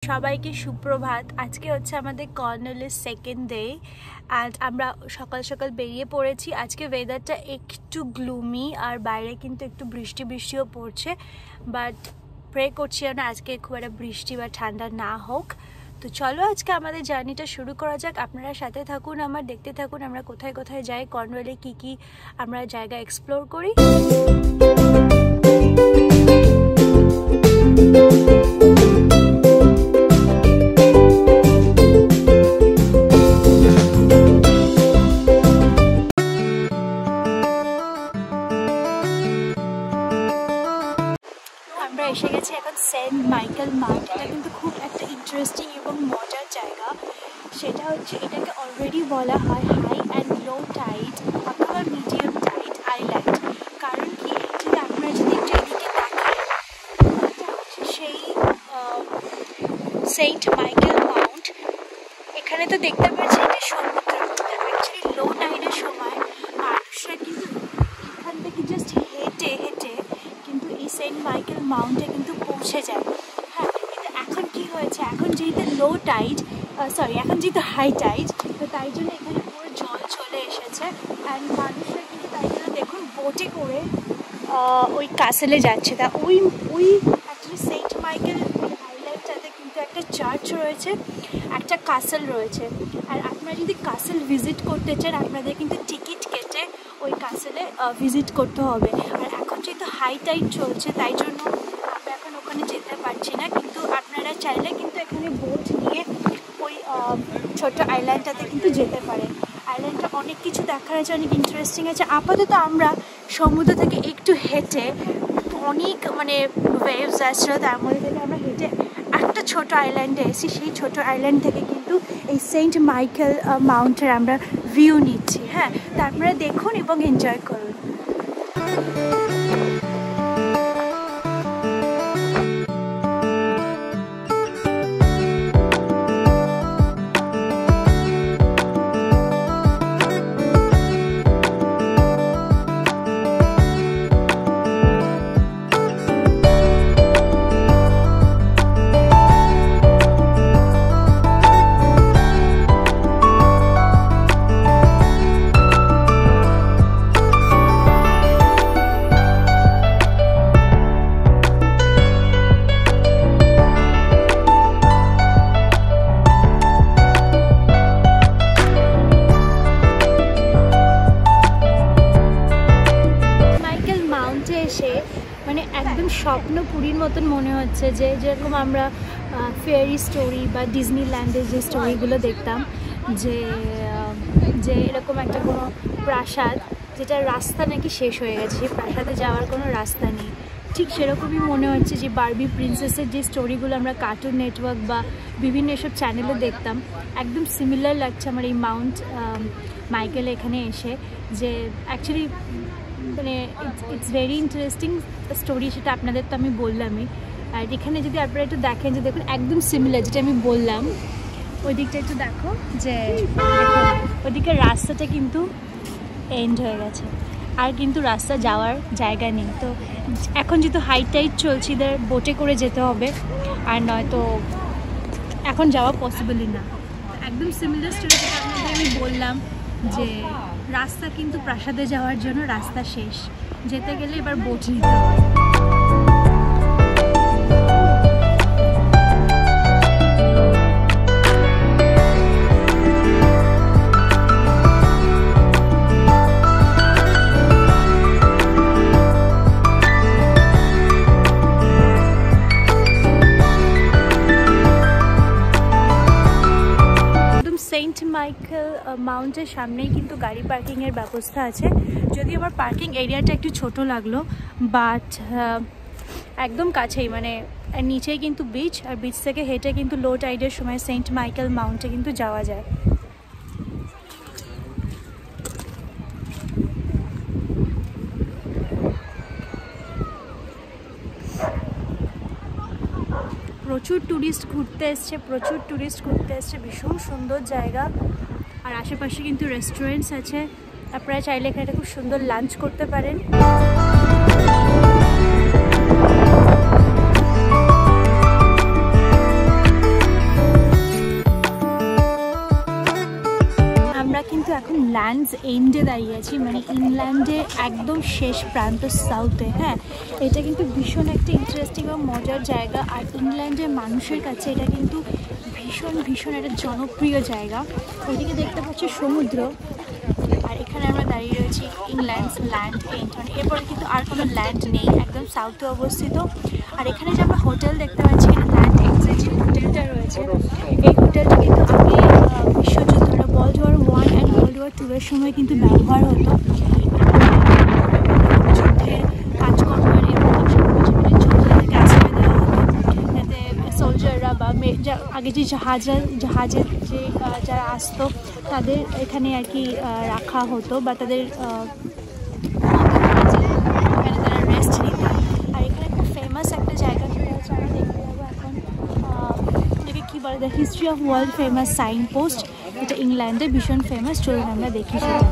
সবাইকে সুপ্রভাত। আজকে হচ্ছে আমাদের কর্নেলের সেকেন্ড ডে অ্যান্ড আমরা সকাল সকাল বেরিয়ে পড়েছি। আজকে ওয়েদারটা একটু গ্লুমি আর বাইরে কিন্তু একটু বৃষ্টিও পড়ছে, বাট প্রে করছি না আজকে খুব একটা বৃষ্টি বা ঠান্ডা না হোক। তো চলো আজকে আমাদের জার্নিটা শুরু করা যাক। আপনারা সাথে থাকুন, আমার দেখতে থাকুন আমরা কোথায় কোথায় যাই, কর্নওয়ালে কি আমরা জায়গা এক্সপ্লোর করি। আমরা এসে গেছি এখন সেন্ট মাইকেল মাউন্ট। এটা কিন্তু খুব একটা ইন্টারেস্টিং এবং মজার জায়গা। সেটা হচ্ছে এটাকে অলরেডি বলা হয় হাই অ্যান্ড লো টাইড অথবা মিডিয়াম টাইড আইল্যান্ড। কারণ কি, যদি আপনারা যদি একটু এদিকে দেখেন, এটা হচ্ছে সেই সেন্ট মাইকেল মাউন্ট। এখানে তো দেখতে পাচ্ছি এটা সমুদ্র। অ্যাকচুয়ালি লো টাইডের সময় মানুষরা কিন্তু এখান থেকে জাস্ট হেঁটে কিন্তু এই সেন্ট মাইকেল মাউন্টে কিন্তু পৌঁছে যায়। হ্যাঁ, কিন্তু এখন কি হয়েছে, এখন যেহেতু লো টাইড এখন যেহেতু হাই টাইড, তো তাই জন্য এখানে পুরো জল চলে এসেছে অ্যান্ড মানুষরা কিন্তু তাই জন্য দেখুন বোটে করে ওই কাসেলে যাচ্ছে। তা ওই অ্যাকচুয়ালি সেন্ট মাইকেল ওই আইল্যান্ডটাতে কিন্তু একটা চার্চ রয়েছে, একটা কাসেল রয়েছে। আর আপনারা যদি কাসেল ভিজিট করতে চান আপনাদের কিন্তু টিকিট কেটে ওই কাসেলে ভিজিট করতে হবে। আর এখন যেহেতু হাই টাইড চলছে তাই জন্য আমরা এখন ওখানে যেতে পারছি না, কিন্তু আপনারা চাইলে কিন্তু এখানে বোট নিয়ে ওই ছোট্ট আইল্যান্ডটাতে কিন্তু যেতে পারেন। আইল্যান্ডটা অনেক কিছু দেখার আছে, অনেক ইন্টারেস্টিং আছে। আপাতত আমরা সমুদ্র থেকে একটু হেঁটে অনেক ওয়েভস আসছিল, তার মধ্যে থেকে আমরা হেঁটে একটা ছোট আইল্যান্ডে এসেছি। সেই ছোট আইল্যান্ড থেকে কিন্তু এই সেন্ট মাইকেল মাউন্টের আমরা ভিউ নিচ্ছি। হ্যাঁ, তা আপনারা দেখুন এবং এনজয় করুন। একদম স্বপ্নপুরীর মতন মনে হচ্ছে, যেরকম আমরা ফেয়ারি স্টোরি বা ডিজনিল্যান্ডের যে স্টোরিগুলো দেখতাম, যে এরকম একটা কোনো প্রাসাদ যেটা রাস্তা নাকি শেষ হয়ে গেছে, প্রাসাদে যাওয়ার কোনো রাস্তা নেই। ঠিক সেরকমই মনে হচ্ছে যে বারবি প্রিন্সেসের যে স্টোরিগুলো আমরা কার্টুন নেটওয়ার্ক বা বিভিন্ন এসব চ্যানেলে দেখতাম, একদম সিমিলার লাগছে আমার এই মাউন্ট মাইকেল এখানে এসে। যে actually it's very interesting story, সেটা আপনাদের তো আমি বললামই। আর এখানে যদি আপনারা একটু দেখেন, যে দেখুন একদম সিমিলার যেটা আমি বললাম, ওই দিকটা একটু দেখো, যে ওইদিকে রাস্তাটা কিন্তু এন্ড হয়ে গেছে, আর কিন্তু রাস্তা যাওয়ার জায়গা নেই। তো এখন যেহেতু হাই টাইড চলছে, এদের বোটে করে যেতে হবে, আর নয়তো এখন যাওয়া পসিবলই না। একদম সিমিলার স্টোরি যেটা আপনাদের আমি বললাম, যে রাস্তা কিন্তু প্রাসাদে যাওয়ার জন্য রাস্তা শেষ, যেতে গেলে এবার বোট নিতে হবে। সেন্ট মাইকেল মাউন্টের সামনেই কিন্তু গাড়ি পার্কিংয়ের ব্যবস্থা আছে। যদি আমার পার্কিং এরিয়াটা একটু ছোট লাগলো, বাট একদম কাছেই, নিচেই কিন্তু বিচ, আর বিচ থেকে হেঁটে কিন্তু লো টাইডের সময় সেন্ট মাইকেল মাউন্টে কিন্তু যাওয়া যায়। প্রচুর ট্যুরিস্ট ঘুরতে এসছে, ভীষণ সুন্দর জায়গা। আর আশেপাশে কিন্তু রেস্টুরেন্টস আছে, আপনারা চাইলে এখানে খুব সুন্দর লাঞ্চ করতে পারেন। ল্যান্ডস এন্ডে দাঁড়িয়ে আছি, মানে ইংল্যান্ডে একদম শেষ প্রান্ত সাউথে। হ্যাঁ, এটা কিন্তু ভীষণ একটা ইন্টারেস্টিং এবং মজার জায়গা। আর ইংল্যান্ডের মানুষের কাছে এটা কিন্তু ভীষণ ভীষণ একটা জনপ্রিয় জায়গা। ওইদিকে দেখতে পাচ্ছি সমুদ্র, আর এখানে আমরা দাঁড়িয়ে রয়েছি ইংল্যান্ডস ল্যান্ড এন্ড। মানে এরপরে কিন্তু আর কোনো ল্যান্ড নেই, একদম সাউথে অবস্থিত। আর এখানে যে আমরা হোটেল দেখতে পাচ্ছি, এখানে ল্যান্ড এন্ডসের যে হোটেলটা রয়েছে, এই হোটেলটা কিন্তু আগে বিশ্বযুদ্ধ world war 1 and world war 2 এর সময় কিন্তু ব্যবহার হতো। যুদ্ধের কাজকর্মের এবং যুদ্ধের আশ্রয় দেওয়া হতো, যাতে সোলজাররা বা আগে যে জাহাজের যে যারা আসতো তাদের এখানে আর কি রাখা হতো, বা তাদের এখানে তারা রেস্ট নিত। আর এখানে খুব ফেমাস একটা জায়গা যেটা হচ্ছে, আমরা দেখতে যাবো এখন, এটাকে কী বলে, the history of world famous sign post. এটা ইংল্যান্ডে ভীষণ ফেমাস, চলুন আমরা দেখি সেটা।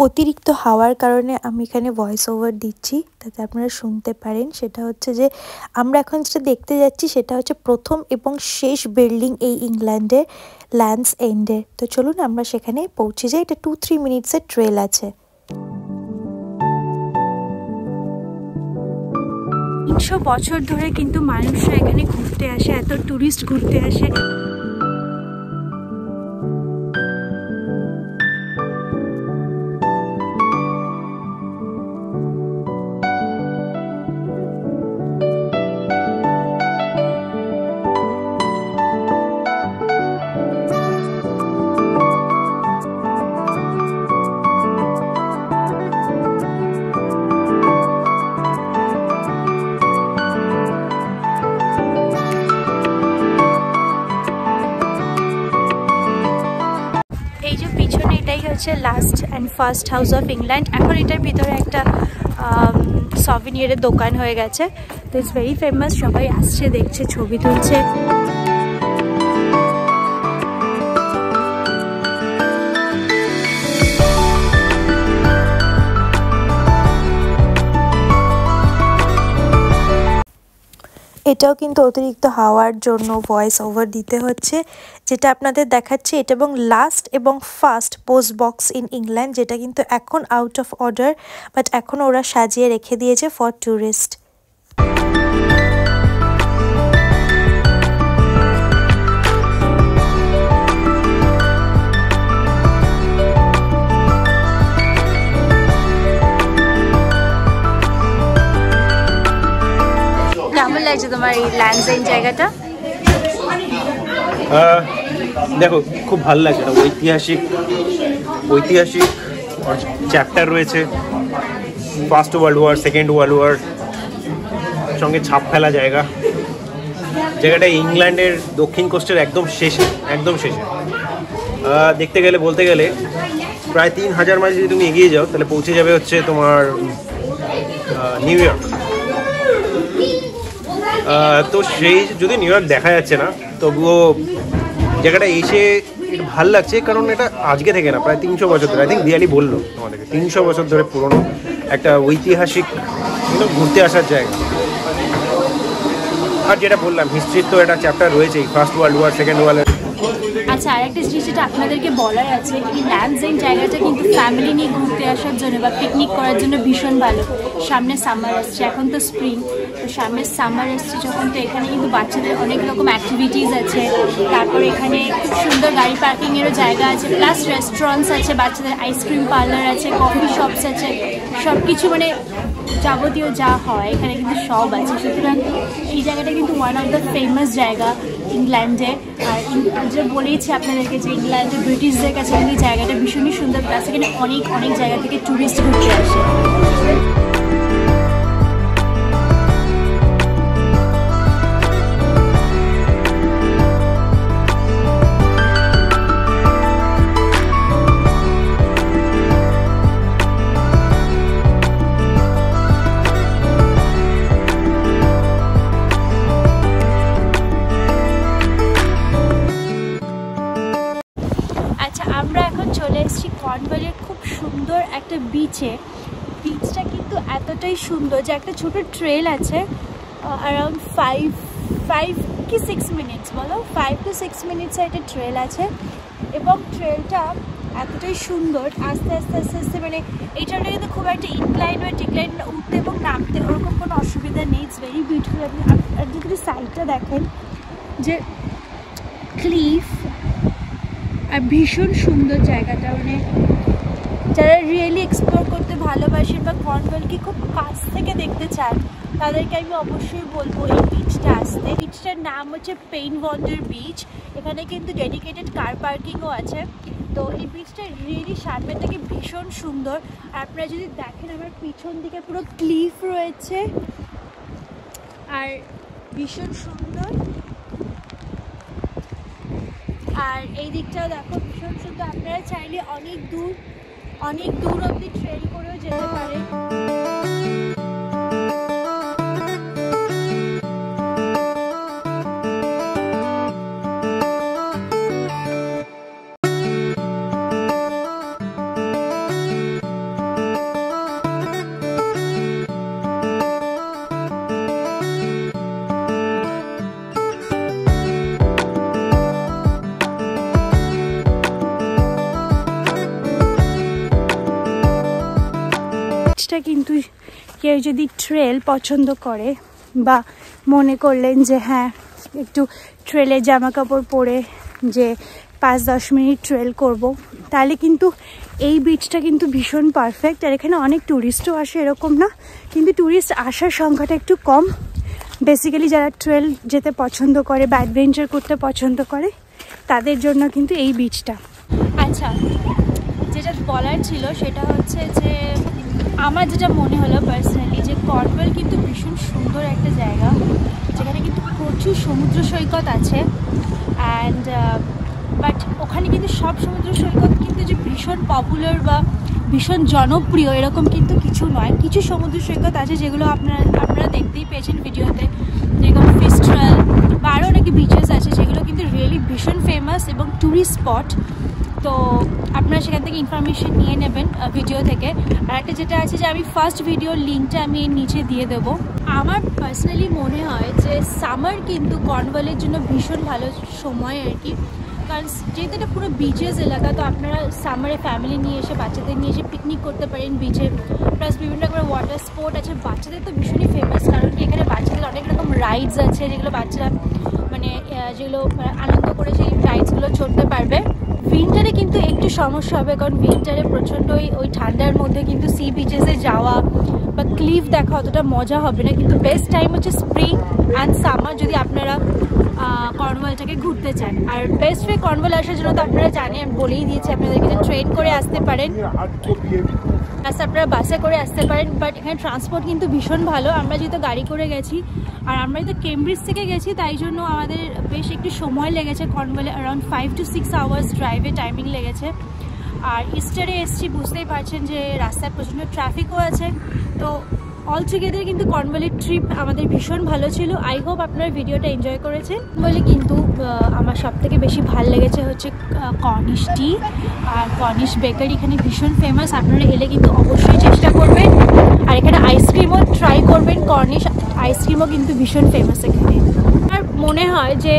অতিরিক্ত হাওয়ার কারণে আমি এখানে ভয়েস ওভার দিচ্ছি, যাতে আপনারা শুনতে পারেন। সেটা হচ্ছে যে আমরা এখন যেটা দেখতে যাচ্ছি সেটা হচ্ছে প্রথম এবং শেষ বিল্ডিং এই ইংল্যান্ডের ল্যান্ডস এন্ডে। তো চলুন আমরা সেখানে পৌঁছে যাই। এটা 2-3 মিনিটসের ট্রেল আছে। 300 বছর ধরে কিন্তু মানুষরা এখানে ঘুরতে আসে, এত টুরিস্ট ঘুরতে আসে। হচ্ছে last and first house of England. এখন এটার ভিতরে একটা সভিনিয়ারের দোকান হয়ে গেছে। তো ইটস ভেরি ফেমাস, সবাই আসছে, দেখছে, ছবি তুলছে। এটাও কিন্তু অতিরিক্ত হাওয়ার জন্য ভয়েস ওভার দিতে হচ্ছে। যেটা আপনাদের দেখাচ্ছে এটা এবং লাস্ট এবং first post box in England, যেটা কিন্তু এখন আউট অফ অর্ডার, বাট এখন ওরা সাজিয়ে রেখে দিয়েছে ফর ট্যুরিস্ট। কেমন লাগছে তোমার এই ল্যান্ডস এন্ড জায়গাটা? দেখো, খুব ভালো লাগছে। এটা ঐতিহাসিক চ্যাপ্টার রয়েছে। First world war, second world war সঙ্গে ছাপ ফেলা জায়গাটা ইংল্যান্ডের দক্ষিণ কোস্টের একদম শেষে। দেখতে গেলে, বলতে গেলে প্রায় 3000 মাইল যদি তুমি এগিয়ে যাও তাহলে পৌঁছে যাবে হচ্ছে তোমার নিউ ইয়র্ক। তো সেই যদি নিউ ইয়র্ক দেখা যাচ্ছে না, তবুও জায়গাটা এসে ভাল লাগছে, কারণ এটা আজকে থেকে না, প্রায় 300 বছর ধরে, আই থিঙ্ক দিয়ালি বললো আমাদেরকে, 300 বছর ধরে পুরনো একটা ঐতিহাসিক ঘুরতে আসার জায়গা। আর যেটা বললাম, হিস্ট্রির তো একটা চ্যাপ্টার রয়েছেই, first world war, second world. আচ্ছা, আরেকটা জিনিস যেটা আপনাদেরকে বলার আছে, এই ল্যান্ডস এন্ড জায়গাটা কিন্তু ফ্যামিলি নিয়ে ঘুরতে আসার জন্য বা পিকনিক করার জন্য ভীষণ ভালো। সামনে সামার আসছে, এখন তো স্প্রিং, তো সামনে সামার আসছে যখন, তো এখানে কিন্তু বাচ্চাদের অনেক রকম অ্যাক্টিভিটিস আছে। তারপরে এখানে খুব সুন্দর গাড়ি পার্কিংয়েরও জায়গা আছে, প্লাস রেস্টুরেন্টস আছে, বাচ্চাদের আইসক্রিম পার্লার আছে, কফি শপস আছে, সব কিছু মানে যাবতীয় যা হয় এখানে কিন্তু সব আছে। সুতরাং এই জায়গাটা কিন্তু ওয়ান অফ দ্য ফেমাস জায়গা ইংল্যান্ডে। আর যে বলেইছি আপনাদেরকে যে ইংল্যান্ডে ব্রিটিশদের কাছে এই জায়গাটা ভীষণই সুন্দর, প্লাস এখানে অনেক অনেক জায়গা থেকে ট্যুরিস্ট ঘুরতে আসে। আমরা এখন চলে এসেছি কর্নওয়ালের খুব সুন্দর একটা বিচে। বিচটা কিন্তু এতটাই সুন্দর যে একটা ছোট ট্রেল আছে, অ্যারাউন্ড 5 কি 6 মিনিটস, বলো 5 to 6 মিনিটস একটা ট্রেল আছে। এবং ট্রেলটা এতটাই সুন্দর, আস্তে আস্তে আস্তে আস্তে মানে এই ট্রেলটা কিন্তু খুব একটা ইনক্লাইন বা ডিক্লাইন, উঠতে এবং নামতে ওরকম কোনো অসুবিধা নেই। It's very beautiful. আপনি যদি সাইডটা দেখেন যে ক্লিফ, আর ভীষণ সুন্দর জায়গাটা, মানে যারা রিয়েলি এক্সপ্লোর করতে ভালোবাসেন বা কর্নওয়ালকে খুব কাছ থেকে দেখতে চান তাদেরকে আমি অবশ্যই বলবো এই বিচটা আসতে। বিচটার নাম হচ্ছে পেইন ওয়ান্ডার বিচ। এখানে কিন্তু ডেডিকেটেড কার পার্কিংও আছে। তো এই বিচটা রিয়েলি সামনের থেকে ভীষণ সুন্দর। আর আপনারা যদি দেখেন আমার পিছন দিকে পুরো ক্লিফ রয়েছে আর ভীষণ সুন্দর। আর এই দিকটাও দেখো ভীষণ সুন্দর। আপনারা চাইলে অনেক দূর অবধি ট্রেন করেও যেতে পারে। কিন্তু কেউ যদি ট্রেল পছন্দ করে বা মনে করলেন যে হ্যাঁ একটু ট্রেলে জামা কাপড় পরে যে 5-10 মিনিট ট্রেল করব, তাহলে কিন্তু এই বিচটা কিন্তু ভীষণ পারফেক্ট। আর এখানে অনেক ট্যুরিস্টও আসে, এরকম না, কিন্তু ট্যুরিস্ট আসার সংখ্যাটা একটু কম। বেসিক্যালি যারা ট্রেল যেতে পছন্দ করে বা অ্যাডভেঞ্চার করতে পছন্দ করে তাদের জন্য কিন্তু এই বিচটা। আচ্ছা, যেটা বলার ছিল সেটা হচ্ছে যে আমার যেটা মনে হলো পার্সোনালি যে কর্নওয়াল কিন্তু ভীষণ সুন্দর একটা জায়গা, যেখানে কিন্তু প্রচুর সমুদ্র সৈকত আছে। অ্যান্ড বাট ওখানে কিন্তু সব সমুদ্র সৈকত কিন্তু যে ভীষণ পপুলার বা ভীষণ জনপ্রিয় এরকম কিন্তু কিছু নয়। কিছু সমুদ্র সৈকত আছে যেগুলো আপনারা দেখতেই পেয়েছেন ভিডিওতে, যেরকম ফিস্ট্রাল বা আরও অনেক বিচেস আছে যেগুলো কিন্তু রিয়েলি ভীষণ ফেমাস এবং ট্যুরিস্ট স্পট। তো আপনারা সেখান থেকে ইনফরমেশন নিয়ে নেবেন ভিডিও থেকে। আর একটা যেটা আছে যে আমি ফার্স্ট ভিডিওর লিঙ্কটা আমি এর নিচে দিয়ে দেবো। আমার পার্সোনালি মনে হয় যে সামার কিন্তু কর্নওয়ালের জন্য ভীষণ ভালো সময় আর কি, কারণ যেহেতু এটা পুরো বিচেস এলাকা, তো আপনারা সামারে ফ্যামিলি নিয়ে এসে বাচ্চাদের নিয়ে এসে পিকনিক করতে পারেন বিচে। প্লাস বিভিন্ন রকমের ওয়াটার স্পোর্ট আছে, বাচ্চাদের তো ভীষণই ফেমাস, কারণ কি এখানে বাচ্চাদের অনেক রকম রাইডস আছে যেগুলো বাচ্চারা মানে যেগুলো আনন্দ করে সেই রাইডসগুলো চড়তে পারবে। উইন্টারে কিন্তু একটু সমস্যা হবে, কারণ উইন্টারে প্রচণ্ড ওই ঠান্ডার মধ্যে কিন্তু সি বিচেসে যাওয়া বা ক্লিফ দেখা অতটা মজা হবে না। কিন্তু বেস্ট টাইম হচ্ছে স্প্রিং অ্যান্ড সামার যদি আপনারা কর্নওয়ালটাকে ঘুরতে চান। আর বেস্ট ওয়ে কর্নওয়াল আসার জন্য তো আপনারা জানেন, আমি বলেই দিয়েছি আপনাদেরকে যে ট্রেন করে আসতে পারেন, প্লাস আপনারা বাসে করে আসতে পারেন। বাট এখানে ট্রান্সপোর্ট কিন্তু ভীষণ ভালো। আমরা যেহেতু গাড়ি করে গেছি আর আমরা যেহেতু কেমব্রিজ থেকে গেছি, তাই জন্য আমাদের বেশ একটু সময় লেগেছে কর্নওয়ালে, অ্যারাউন্ড 5 to 6 আওয়ার্স ড্রাইভে টাইমিং লেগেছে। আর ইস্টারে এসছি, বুঝতেই পারছেন যে রাস্তায় প্রচণ্ড ট্রাফিকও আছে। তো অল টুগেদার কিন্তু কর্নওয়ালের ট্রিপ আমাদের ভীষণ ভালো ছিল। আই হোপ আপনারা ভিডিওটা এনজয় করেছেন বলে। কিন্তু আমার সব থেকে বেশি ভালো লেগেছে হচ্ছে কর্নিশ টি আর কর্নিশ বেকারি, এখানে ভীষণ ফেমাস। আপনারা এলে কিন্তু অবশ্যই চেষ্টা করবেন। আর এখানে আইসক্রিমও ট্রাই করবেন, কর্নিশ আইসক্রিমও কিন্তু ভীষণ ফেমাস এখানে। আর মনে হয় যে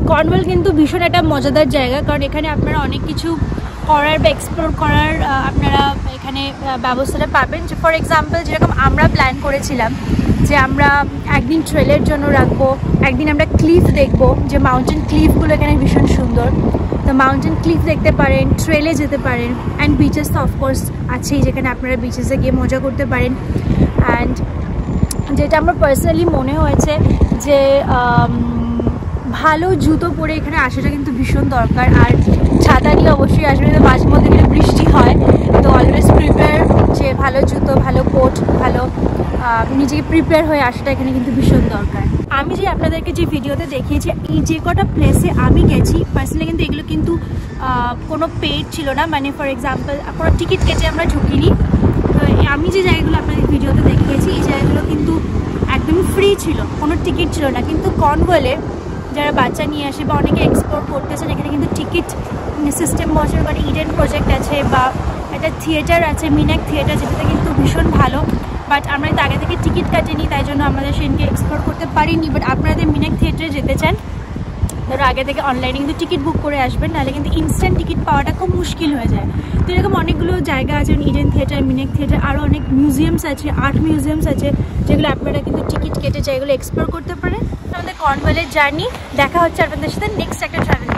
কর্নওয়াল কিন্তু ভীষণ একটা মজাদার জায়গা, কারণ এখানে আপনারা অনেক কিছু করার বা এক্সপ্লোর করার আপনারা এখানে ব্যবস্থাটা পাবেন। যে ফর এক্সাম্পল যেরকম আমরা প্ল্যান করেছিলাম যে আমরা একদিন ট্রেলের জন্য রাখবো, একদিন আমরা ক্লিফ দেখবো, যে মাউন্টেন ক্লিফগুলো এখানে ভীষণ সুন্দর। তো মাউন্টেন ক্লিফ দেখতে পারেন, ট্রেলে যেতে পারেন, অ্যান্ড বিচেস তো অফকোর্স আছেই, যেখানে আপনারা বিচেসে গিয়ে মজা করতে পারেন। অ্যান্ড যেটা আমার পার্সোনালি মনে হয়েছে যে ভালো জুতো পরে এখানে আসাটা কিন্তু ভীষণ দরকার। আর ছাতা নিয়ে অবশ্যই আসবে, মাঝে মধ্যে কিন্তু বৃষ্টি হয়, তো অলওয়েজ প্রিপেয়ার হচ্ছে ভালো জুতো, ভালো কোট, ভালো নিজেকে প্রিপেয়ার হয়ে আসাটা এখানে কিন্তু ভীষণ দরকার। আমি যে আপনাদেরকে যে ভিডিওতে দেখিয়েছি এই যে কটা প্লেসে আমি গেছি পার্সোনালি, কিন্তু এগুলো কিন্তু কোনো পেড ছিল না, মানে ফর এক্সাম্পল কোনো টিকিট কেটে আমরা ঢুকিনি। তো আমি যে জায়গাগুলো আপনাদের ভিডিওতে দেখিয়েছি এই জায়গাগুলো কিন্তু একদমই ফ্রি ছিল, কোনো টিকিট ছিল না। কিন্তু কর্নওয়ালে যারা বাচ্চা নিয়ে আসে বা অনেকে এক্সপ্লোর করতেছেন, এখানে কিন্তু টিকিট সিস্টেম বছর বা ইডেন প্রজেক্ট আছে বা একটা থিয়েটার আছে, মিনাক থিয়েটার, যেটাতে কিন্তু ভীষণ ভালো। বাট আমরা তো আগে থেকে টিকিট কাটিনি, তাই জন্য আমাদের সেদিনকে এক্সপ্লোর করতে পারিনি। বাট আপনারা যদি মিনাক থিয়েটারে যেতে চান ধরো আগে থেকে অনলাইনে কিন্তু টিকিট বুক করে আসবেন, নাহলে কিন্তু ইনস্ট্যান্ট টিকিট পাওয়াটা খুব মুশকিল হয়ে যায়। তো এরকম অনেকগুলো জায়গা আছে, ইডেন থিয়েটার, মিনাক থিয়েটার, আরও অনেক মিউজিয়ামস আছে, আর্ট মিউজিয়ামস আছে, যেগুলো আপনারা কিন্তু টিকিট কেটে যেগুলো এক্সপ্লোর করতে পারেন। আমাদের কর্নওয়ালের জার্নি দেখা হচ্ছে আপনাদের সাথে নেক্সট একটা ট্রাভেল।